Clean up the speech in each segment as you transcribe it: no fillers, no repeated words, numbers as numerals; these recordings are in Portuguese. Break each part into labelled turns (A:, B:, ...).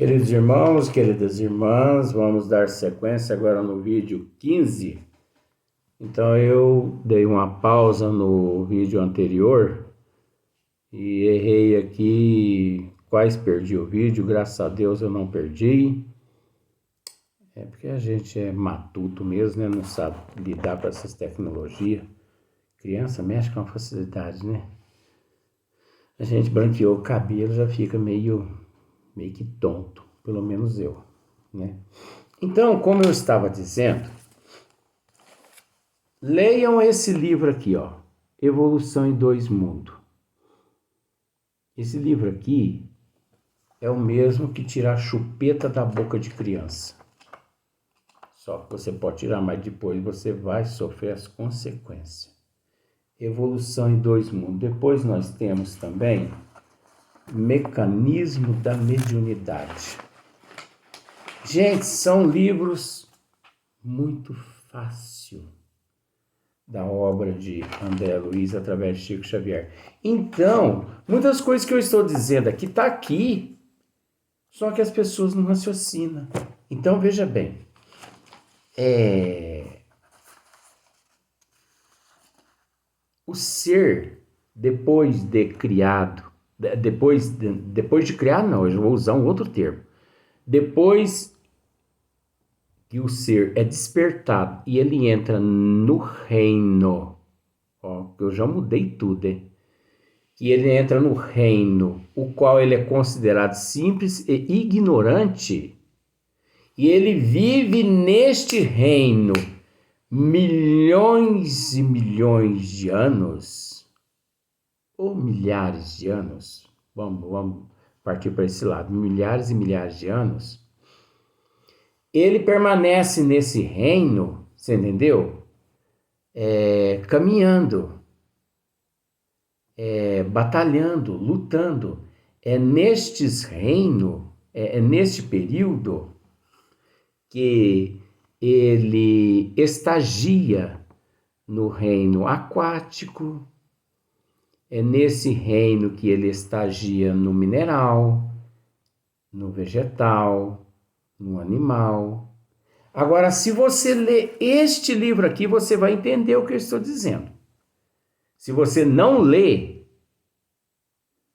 A: Queridos irmãos, queridas irmãs, vamos dar sequência agora no vídeo 15. Então eu dei uma pausa no vídeo anterior e errei aqui, quase perdi o vídeo, graças a Deus eu não perdi. É porque a gente é matuto mesmo, né? Não sabe lidar com essas tecnologias. Criança mexe com uma facilidade, né? A gente branqueou o cabelo, já fica meio que tonto, pelo menos eu, né? Então, como eu estava dizendo, leiam esse livro aqui, ó, Evolução em Dois Mundos. Esse livro aqui é o mesmo que tirar a chupeta da boca de criança. Só que você pode tirar, mas depois você vai sofrer as consequências. Evolução em Dois Mundos. Depois nós temos também Mecanismo da Mediunidade. Gente, são livros muito fáceis da obra de André Luiz através de Chico Xavier. Então, muitas coisas que eu estou dizendo aqui está aqui, só que as pessoas não raciocinam. Então, veja bem, o ser, depois de criado, depois de criar, não, eu vou usar um outro termo. Depois que o ser é despertado e ele entra no reino, ó, eu já mudei tudo, hein? Que ele entra no reino, o qual ele é considerado simples e ignorante, e ele vive neste reino milhões e milhões de anos, ou milhares de anos, vamos partir para esse lado, milhares e milhares de anos, ele permanece nesse reino, você entendeu? Caminhando, batalhando, lutando. É nestes reinos, neste período que ele estagia no reino aquático, é nesse reino que ele estagia no mineral, no vegetal, no animal. Agora, se você ler este livro aqui, você vai entender o que eu estou dizendo. Se você não ler,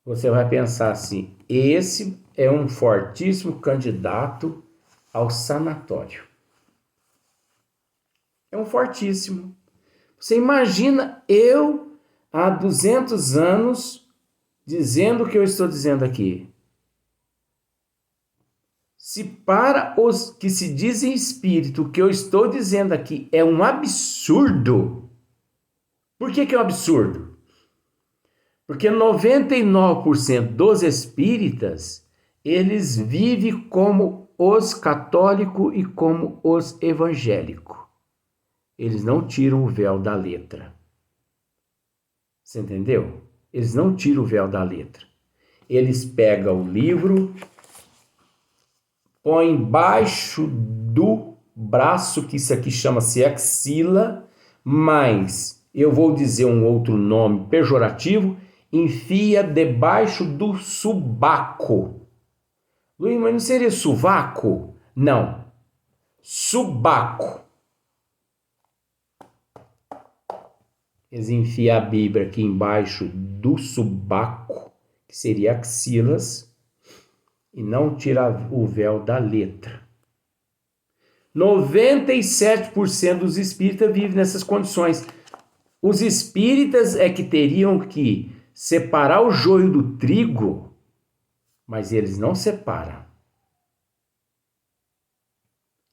A: você vai pensar assim, esse é um fortíssimo candidato ao sanatório. É um fortíssimo. Você imagina eu, há 200 anos, dizendo o que eu estou dizendo aqui. Se para os que se dizem espírito, o que eu estou dizendo aqui é um absurdo. Por que é um absurdo? Porque 99% dos espíritas, eles vivem como os católicos e como os evangélicos. Eles não tiram o véu da letra. Você entendeu? Eles não tiram o véu da letra. Eles pegam o livro, põem embaixo do braço, que isso aqui chama-se axila, mas eu vou dizer um outro nome pejorativo, enfia debaixo do subaco. Luiz, mas não seria sovaco? Não. Subaco. Eles enfiam a Bíblia aqui embaixo do subaco, que seria axilas, e não tira o véu da letra. 97% dos espíritas vivem nessas condições. Os espíritas é que teriam que separar o joio do trigo, mas eles não separam.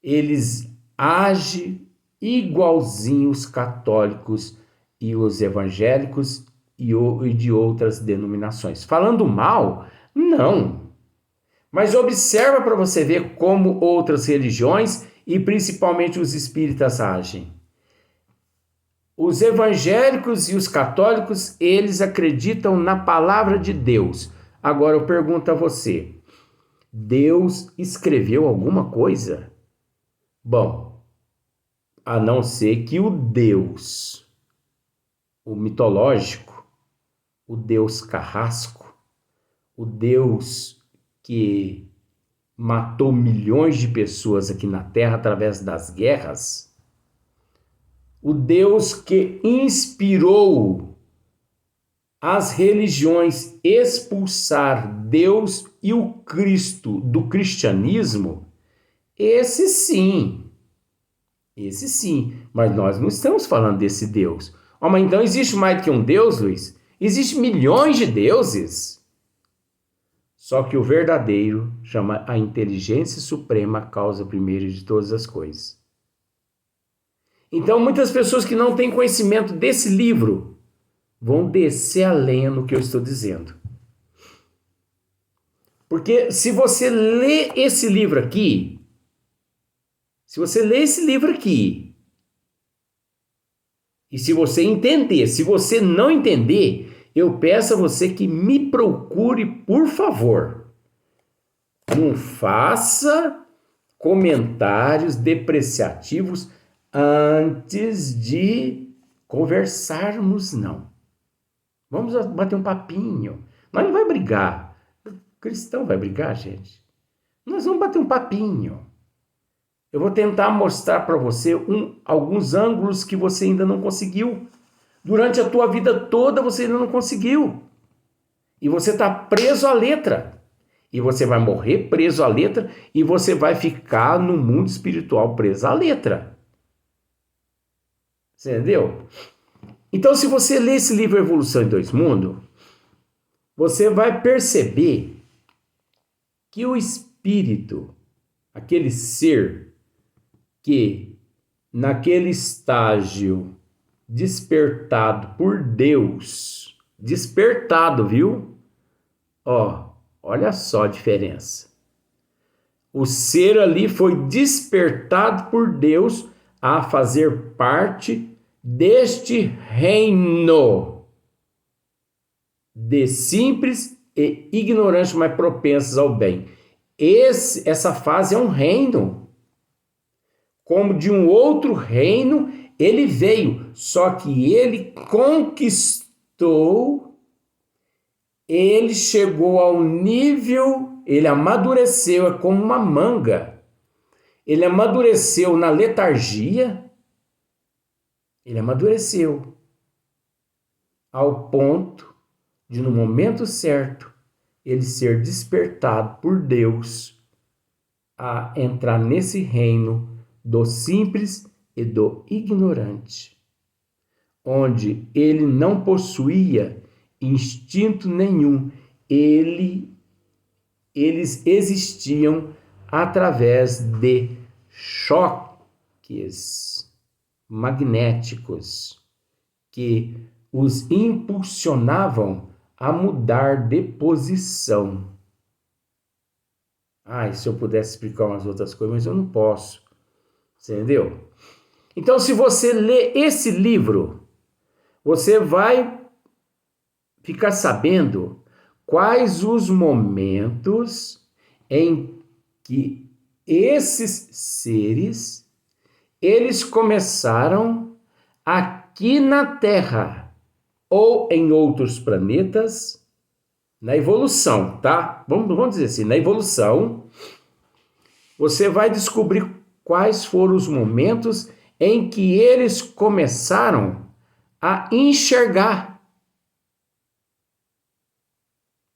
A: Eles agem igualzinho os católicos e os evangélicos e de outras denominações. Falando mal? Não. Mas observa para você ver como outras religiões e principalmente os espíritas agem. Os evangélicos e os católicos, eles acreditam na palavra de Deus. Agora eu pergunto a você, Deus escreveu alguma coisa? Bom, a não ser que o Deus, o mitológico, o Deus carrasco, o Deus que matou milhões de pessoas aqui na Terra através das guerras, o Deus que inspirou as religiões expulsar Deus e o Cristo do cristianismo, esse sim, mas nós não estamos falando desse Deus. Oh, mas então existe mais do que um Deus, Luiz? Existem milhões de deuses. Só que o verdadeiro chama a inteligência suprema, a causa primeira de todas as coisas. Então, muitas pessoas que não têm conhecimento desse livro vão descer a lenha no que eu estou dizendo. Porque se você lê esse livro aqui, e se você entender, se você não entender, eu peço a você que me procure, por favor. Não faça comentários depreciativos antes de conversarmos, não. Vamos bater um papinho. Nós não vai brigar. O cristão vai brigar, gente? Nós vamos bater um papinho. Eu vou tentar mostrar para você alguns ângulos que você ainda não conseguiu. Durante a tua vida toda você ainda não conseguiu. E você está preso à letra. E você vai morrer preso à letra e você vai ficar no mundo espiritual preso à letra. Você entendeu? Então, se você ler esse livro Evolução em Dois Mundos, você vai perceber que o espírito, aquele ser que naquele estágio despertado por Deus, despertado, viu? Olha só a diferença. O ser ali foi despertado por Deus a fazer parte deste reino de simples e ignorantes, mas propensos ao bem. Essa fase é um reino. Como de um outro reino, ele veio, só que ele conquistou, ele chegou ao nível, ele amadureceu, é como uma manga. Ele amadureceu na letargia, ele amadureceu ao ponto de, no momento certo, ele ser despertado por Deus a entrar nesse reino do simples e do ignorante, onde ele não possuía instinto nenhum, eles existiam através de choques magnéticos que os impulsionavam a mudar de posição. Se eu pudesse explicar umas outras coisas, mas eu não posso. Você entendeu? Então, se você ler esse livro, você vai ficar sabendo quais os momentos em que esses seres, eles começaram aqui na Terra ou em outros planetas, na evolução, tá? Vamos dizer assim, na evolução, você vai descobrir quais foram os momentos em que eles começaram a enxergar.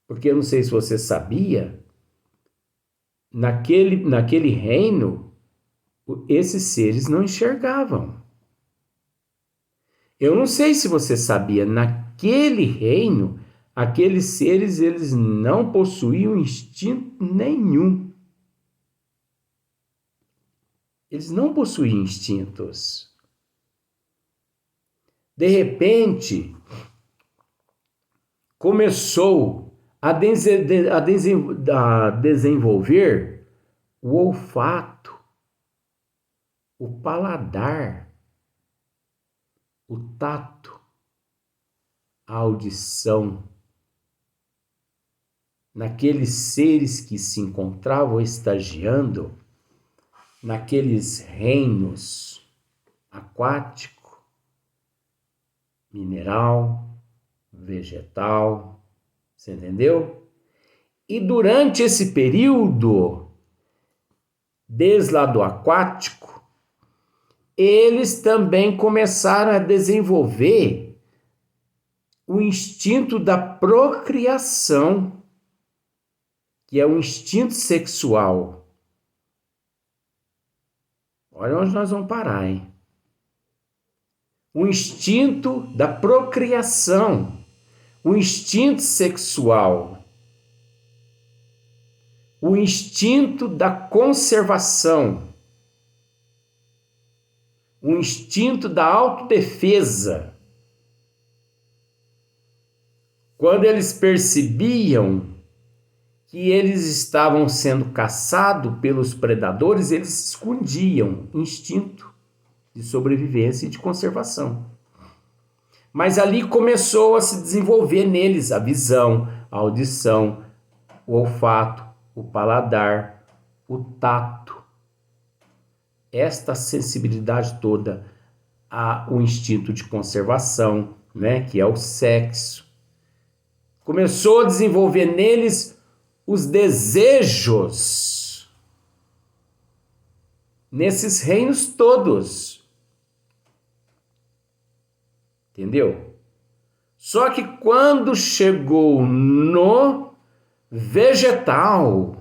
A: Porque eu não sei se você sabia, naquele reino, esses seres não enxergavam. Eu não sei se você sabia, naquele reino, aqueles seres, eles não possuíam instinto nenhum. Eles não possuíam instintos. De repente, começou a desenvolver o olfato, o paladar, o tato, a audição, naqueles seres que se encontravam estagiando naqueles reinos aquático, mineral, vegetal, você entendeu? E durante esse período, desde lá do aquático, eles também começaram a desenvolver o instinto da procriação, que é o instinto sexual. Olha onde nós vamos parar, hein? O instinto da procriação, o instinto sexual, o instinto da conservação, o instinto da autodefesa. Quando eles percebiam que eles estavam sendo caçados pelos predadores, eles se escondiam. Instinto de sobrevivência e de conservação. Mas ali começou a se desenvolver neles a visão, a audição, o olfato, o paladar, o tato. Esta sensibilidade toda ao instinto de conservação, né, que é o sexo. Começou a desenvolver neles os desejos, nesses reinos todos. Entendeu? Só que quando chegou no vegetal,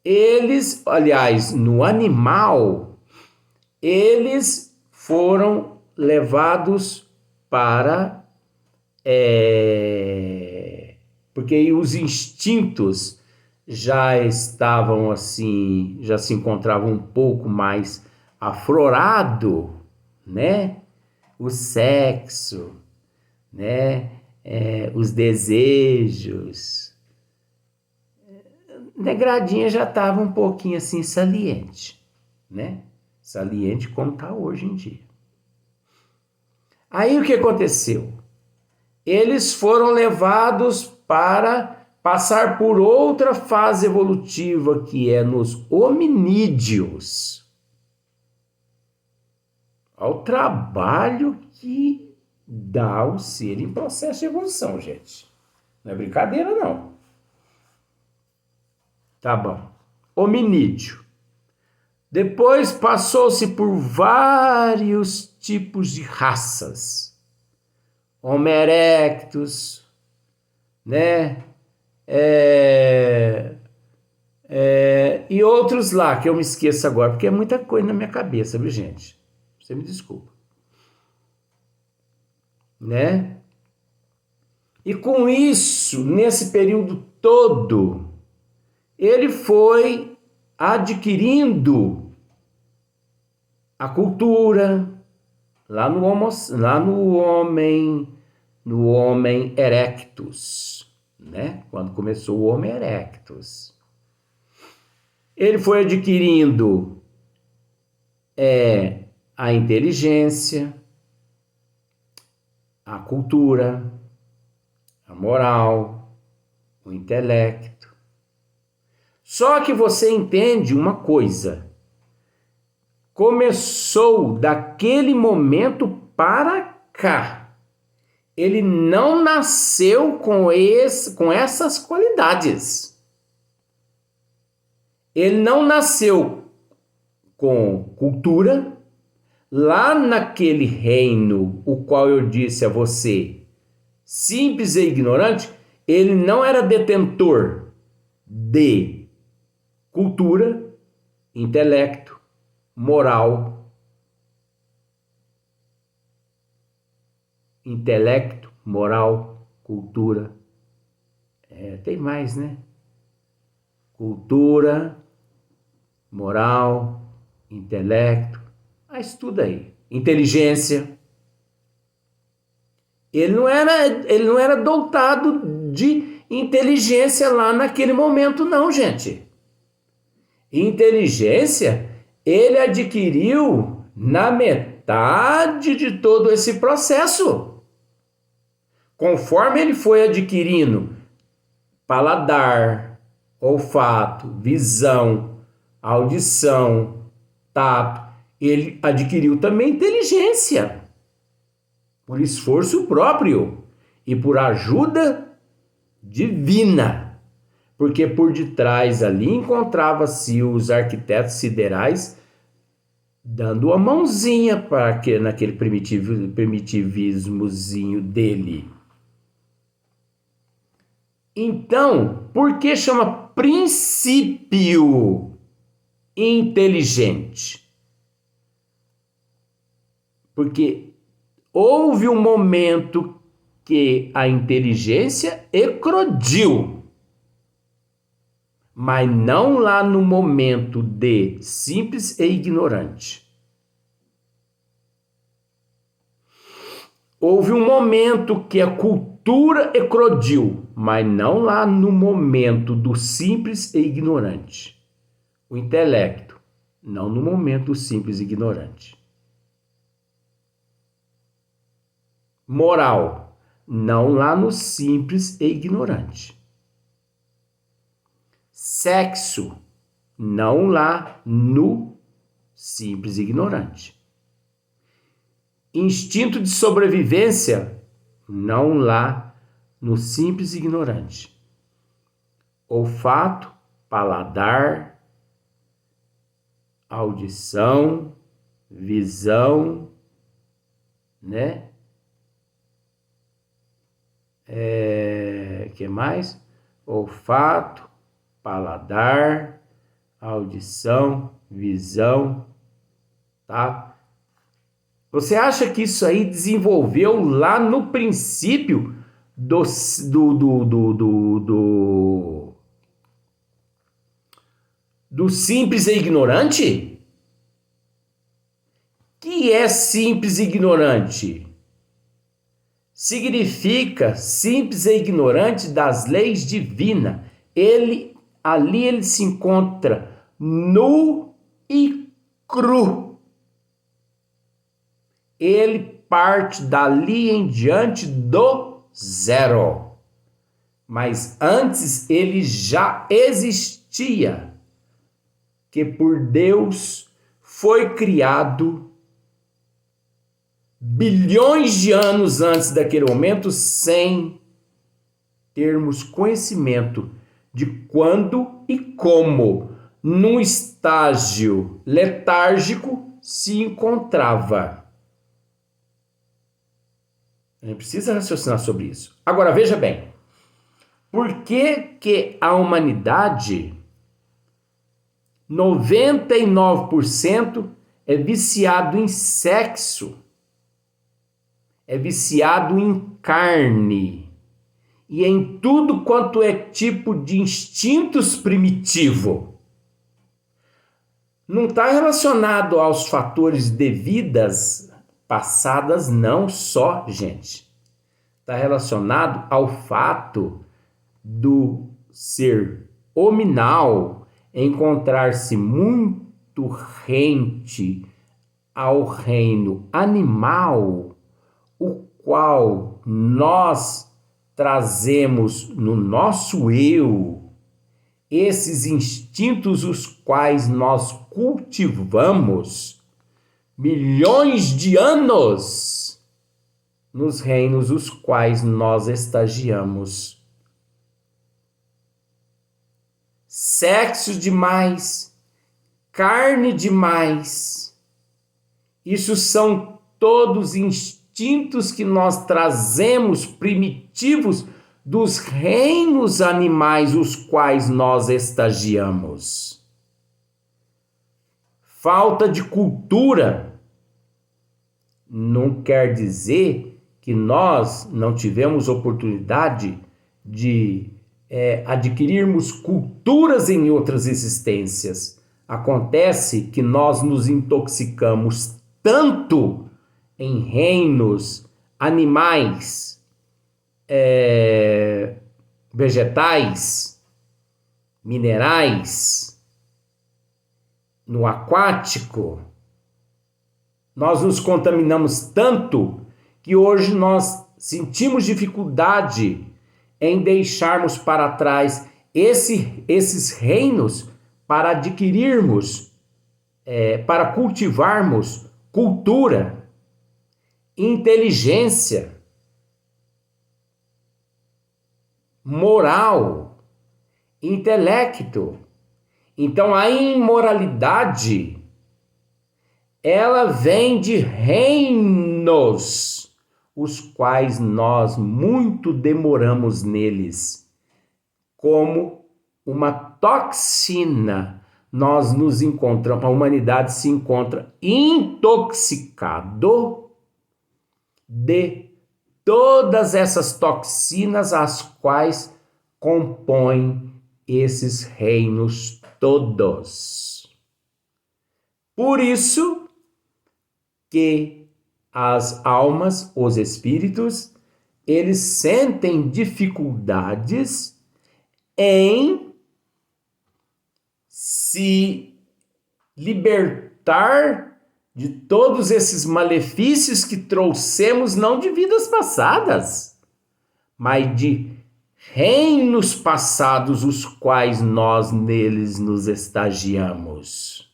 A: eles, aliás, no animal, eles foram levados para... porque os instintos já estavam assim, já se encontravam um pouco mais aflorado, né? O sexo, né? Os desejos. Negradinha já estava um pouquinho assim saliente, né? Saliente como está hoje em dia. Aí o que aconteceu? Eles foram levados para passar por outra fase evolutiva, que é nos hominídeos. Ao trabalho que dá o ser em processo de evolução, gente. Não é brincadeira, não. Tá bom. Hominídeo. Depois passou-se por vários tipos de raças. Homo erectus, né? E outros lá, que eu me esqueço agora, porque é muita coisa na minha cabeça, viu, gente? Você me desculpa. Né? E com isso, nesse período todo, ele foi adquirindo a cultura lá no homem erectus, né? Quando começou o Homo erectus. Ele foi adquirindo a inteligência, a cultura, a moral, o intelecto. Só que você entende uma coisa. Começou daquele momento para cá. Ele não nasceu com essas qualidades. Ele não nasceu com cultura. Lá naquele reino, o qual eu disse a você, simples e ignorante, ele não era detentor de cultura, intelecto, moral, cultura. Tem mais, né? Cultura, moral, intelecto. Estuda aí. Inteligência. Ele não era dotado de inteligência lá naquele momento, não, gente. Inteligência ele adquiriu na metade de todo esse processo. Conforme ele foi adquirindo paladar, olfato, visão, audição, tato, ele adquiriu também inteligência, por esforço próprio e por ajuda divina, porque por detrás ali encontrava-se os arquitetos siderais dando a mãozinha para naquele primitivismozinho dele. Então, por que chama princípio inteligente? Porque houve um momento que a inteligência eclodiu, mas não lá no momento de simples e ignorante. Houve um momento que a cultura eclodiu, mas não lá no momento do simples e ignorante. O intelecto, não no momento do simples e ignorante. Moral, não lá no simples e ignorante. Sexo, não lá no simples e ignorante. Instinto de sobrevivência, não lá no simples e ignorante. Olfato, paladar, audição, visão, né? Que mais? Olfato, paladar, audição, visão, tá? Você acha que isso aí desenvolveu lá no princípio do simples e ignorante? Que é simples e ignorante? Significa simples e ignorante das leis divinas. Ali ele se encontra nu e cru. Ele parte dali em diante do zero. Mas antes ele já existia, que por Deus foi criado bilhões de anos antes daquele momento, sem termos conhecimento de quando e como, num estágio letárgico, se encontrava. A gente precisa raciocinar sobre isso. Agora, veja bem, por que a humanidade, 99% é viciado em sexo, é viciado em carne e em tudo quanto é tipo de instintos primitivo? Não está relacionado aos fatores de vidas passadas, não só, gente. Está relacionado ao fato do ser hominal encontrar-se muito rente ao reino animal, o qual nós trazemos no nosso eu, esses instintos os quais nós cultivamos milhões de anos nos reinos os quais nós estagiamos. Sexo demais, carne demais, isso são todos instintos que nós trazemos primitivos dos reinos animais os quais nós estagiamos. Falta de cultura não quer dizer que nós não tivemos oportunidade de adquirirmos culturas em outras existências. Acontece que nós nos intoxicamos tanto em reinos animais, vegetais, minerais, no aquático, nós nos contaminamos tanto que hoje nós sentimos dificuldade em deixarmos para trás esses reinos para adquirirmos, para cultivarmos cultura, inteligência, moral, intelecto. Então a imoralidade, ela vem de reinos, os quais nós muito demoramos neles, como uma toxina. Nós nos encontramos, a humanidade se encontra intoxicado de todas essas toxinas as quais compõem esses reinos todos. Por isso que as almas, os espíritos, eles sentem dificuldades em se libertar de todos esses malefícios que trouxemos, não de vidas passadas, mas de reinos passados, os quais nós neles nos estagiamos.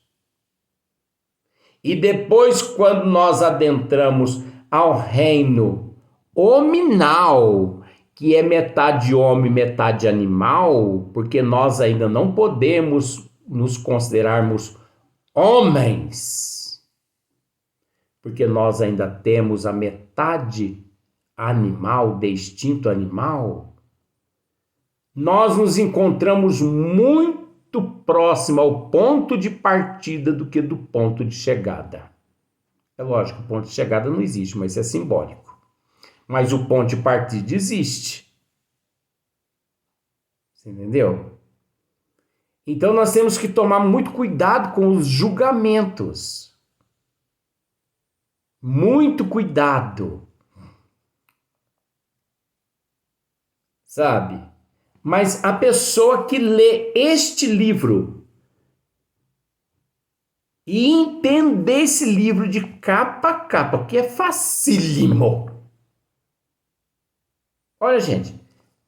A: E depois, quando nós adentramos ao reino hominal, que é metade homem, metade animal, porque nós ainda não podemos nos considerarmos homens, porque nós ainda temos a metade animal, de instinto animal, nós nos encontramos muito próximo ao ponto de partida do que do ponto de chegada. É lógico, o ponto de chegada não existe, mas isso é simbólico. Mas o ponto de partida existe. Você entendeu? Então nós temos que tomar muito cuidado com os julgamentos. Muito cuidado. Sabe? Mas a pessoa que lê este livro e entender esse livro de capa a capa, que é facílimo. Olha, gente,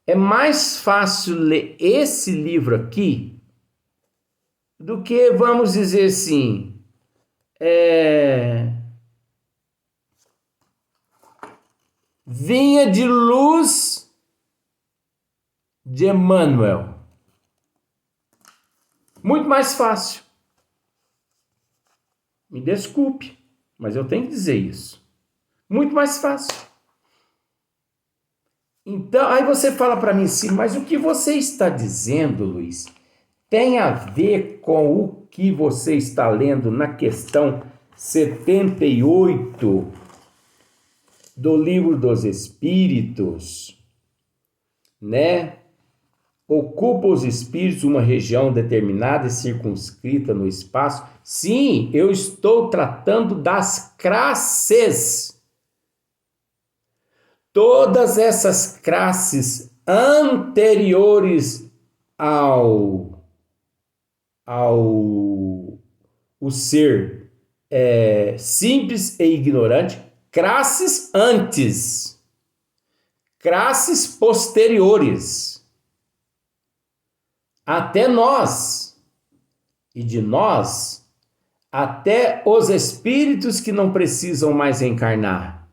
A: é mais fácil ler esse livro aqui do que, vamos dizer assim, Vinha de Luz de Emmanuel. Muito mais fácil. Me desculpe, mas eu tenho que dizer isso. Muito mais fácil. Então, aí você fala para mim assim, mas o que você está dizendo, Luiz, tem a ver com o que você está lendo na questão 78 do Livro dos Espíritos, né? Ocupa os espíritos uma região determinada e circunscrita no espaço. Sim, eu estou tratando das classes. Todas essas classes anteriores ao o ser simples e ignorante, classes antes, classes posteriores, até nós, e de nós, até os espíritos que não precisam mais reencarnar,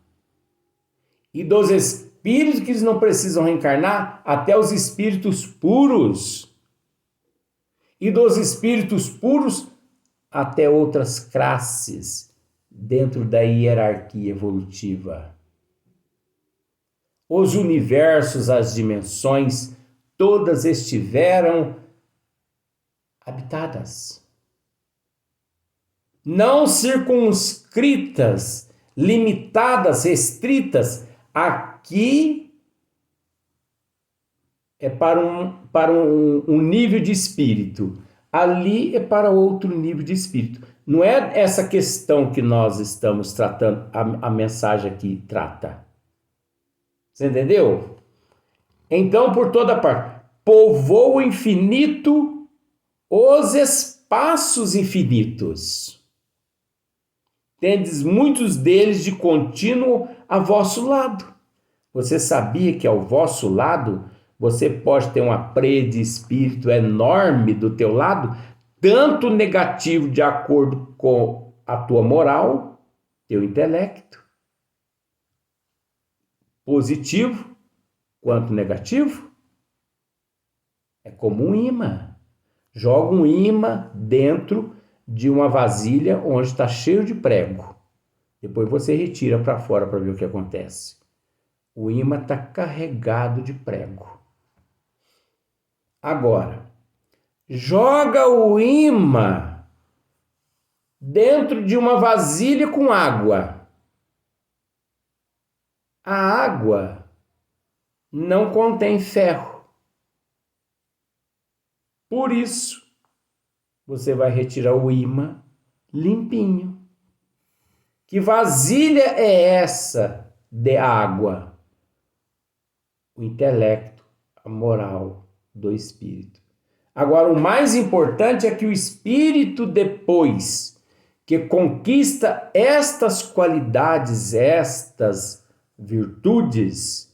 A: e dos espíritos que não precisam reencarnar, até os espíritos puros, e dos espíritos puros até outras classes dentro da hierarquia evolutiva. Os universos, as dimensões, todas estiveram habitadas. Não circunscritas, limitadas, restritas. Aqui é para um nível de espírito. Ali é para outro nível de espírito. Não é essa questão que nós estamos tratando, a mensagem aqui trata. Você entendeu? Então, por toda parte, povoa o infinito os espaços infinitos. Tendes muitos deles de contínuo a vosso lado. Você sabia que ao vosso lado você pode ter uma preia de espírito enorme do teu lado, tanto negativo de acordo com a tua moral, teu intelecto, positivo quanto negativo? É como um imã. Joga um imã dentro de uma vasilha onde está cheio de prego. Depois você retira para fora para ver o que acontece. O imã está carregado de prego. Agora, joga o imã dentro de uma vasilha com água. A água não contém ferro. Por isso, você vai retirar o imã limpinho. Que vasilha é essa de água? O intelecto, a moral do espírito. Agora, o mais importante é que o espírito, depois que conquista estas qualidades, estas virtudes,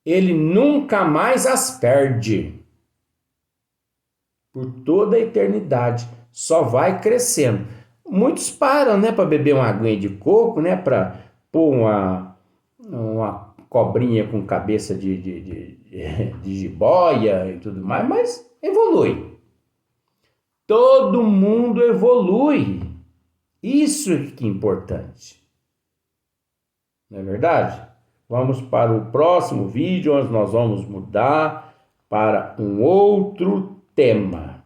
A: ele nunca mais as perde. Por toda a eternidade, só vai crescendo. Muitos param, né, para beber uma aguinha de coco, né, para pôr uma cobrinha com cabeça de jiboia e tudo mais, mas evolui. Todo mundo evolui. Isso é que é importante. Não é verdade? Vamos para o próximo vídeo, onde nós vamos mudar para um outro tema.